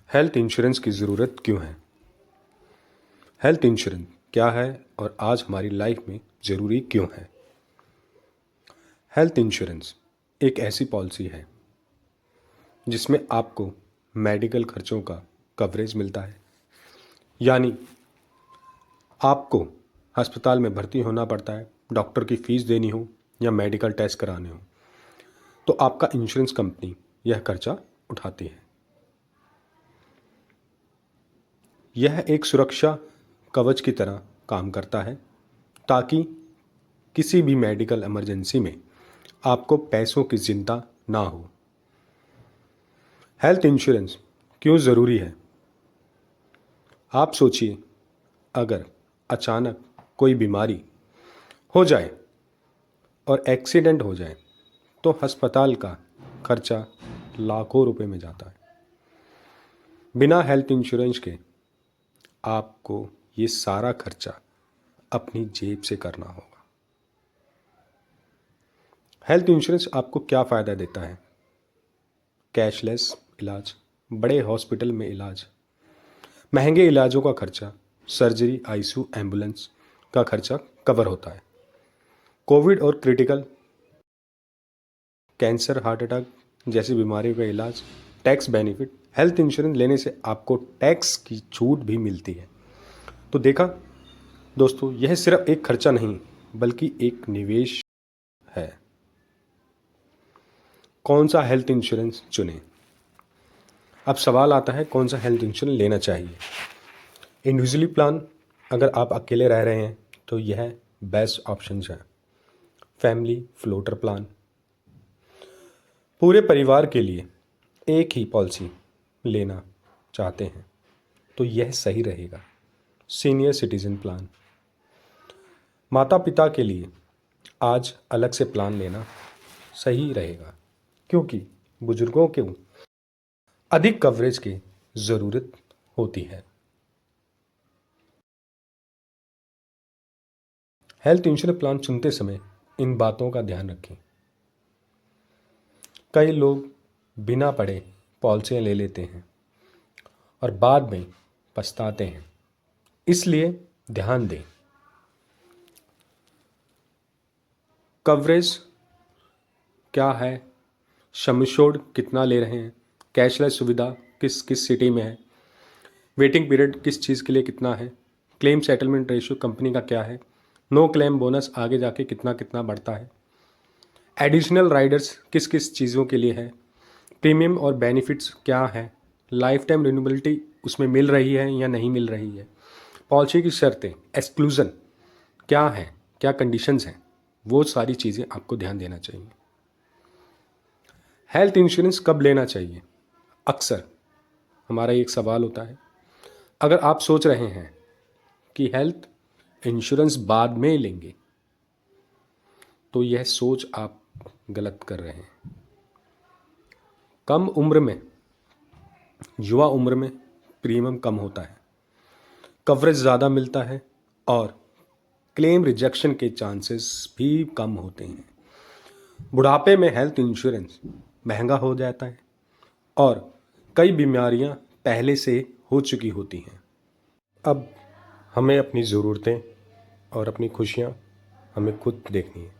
Health insurance की ज़रूरत क्यों है? हेल्थ इंश्योरेंस क्या है और आज हमारी लाइफ में ज़रूरी क्यों है? हेल्थ इंश्योरेंस एक ऐसी पॉलिसी है जिसमें आपको मेडिकल खर्चों का कवरेज मिलता है। यानी आपको अस्पताल में भर्ती होना पड़ता है, डॉक्टर की फ़ीस देनी हो या मेडिकल टेस्ट कराने हो, तो आपका इंश्योरेंस कंपनी यह खर्चा उठाती है। यह एक सुरक्षा कवच की तरह काम करता है ताकि किसी भी मेडिकल इमरजेंसी में आपको पैसों की चिंता ना हो। हेल्थ इंश्योरेंस क्यों ज़रूरी है? आप सोचिए, अगर अचानक कोई बीमारी हो जाए और एक्सीडेंट हो जाए तो अस्पताल का खर्चा लाखों रुपए में जाता है। बिना हेल्थ इंश्योरेंस के आपको ये सारा खर्चा अपनी जेब से करना होगा। हेल्थ इंश्योरेंस आपको क्या फ़ायदा देता है? कैशलेस इलाज, बड़े हॉस्पिटल में इलाज, महंगे इलाजों का खर्चा, सर्जरी, आईसीयू, एम्बुलेंस का खर्चा कवर होता है। कोविड और क्रिटिकल कैंसर, हार्ट अटैक जैसी बीमारियों का इलाज, टैक्स बेनिफिट। हेल्थ इंश्योरेंस लेने से आपको टैक्स की छूट भी मिलती है। तो देखा दोस्तों, यह सिर्फ एक खर्चा नहीं बल्कि एक निवेश है। कौन सा हेल्थ इंश्योरेंस चुनें? अब सवाल आता है, कौन सा हेल्थ इंश्योरेंस लेना चाहिए? इंडिविजुअली प्लान, अगर आप अकेले रह रहे हैं तो यह बेस्ट ऑप्शन है। फैमिली फ्लोटर प्लान, पूरे परिवार के लिए एक ही पॉलिसी लेना चाहते हैं तो यह सही रहेगा। सीनियर सिटीजन प्लान, माता पिता के लिए आज अलग से प्लान लेना सही रहेगा क्योंकि बुजुर्गों को अधिक कवरेज की ज़रूरत होती है। हेल्थ इंश्योरेंस प्लान चुनते समय इन बातों का ध्यान रखें। कई लोग बिना पढ़े पॉलिसियाँ ले लेते हैं और बाद में पछताते हैं, इसलिए ध्यान दें। कवरेज क्या है, सम एश्योर्ड कितना ले रहे हैं, कैशलेस सुविधा किस किस सिटी में है, वेटिंग पीरियड किस चीज़ के लिए कितना है, क्लेम सेटलमेंट रेशियो कंपनी का क्या है, नो क्लेम बोनस आगे जाके कितना कितना बढ़ता है, एडिशनल राइडर्स किस किस चीज़ों के लिए है, प्रीमियम और बेनिफिट्स क्या है, लाइफ टाइम रिन्यूएबिलिटी उसमें मिल रही है या नहीं मिल रही है, पॉलिसी की शर्तें, एक्सक्लूज़न क्या है, क्या कंडीशंस हैं, वो सारी चीज़ें आपको ध्यान देना चाहिए। हेल्थ इंश्योरेंस कब लेना चाहिए? अक्सर हमारा एक सवाल होता है। अगर आप सोच रहे हैं कि हेल्थ इंश्योरेंस बाद में लेंगे तो यह सोच आप गलत कर रहे हैं। कम उम्र में, युवा उम्र में प्रीमियम कम होता है, कवरेज ज़्यादा मिलता है और क्लेम रिजेक्शन के चांसेस भी कम होते हैं। बुढ़ापे में हेल्थ इंश्योरेंस महंगा हो जाता है और कई बीमारियां पहले से हो चुकी होती हैं। अब हमें अपनी ज़रूरतें और अपनी खुशियां हमें खुद देखनी है।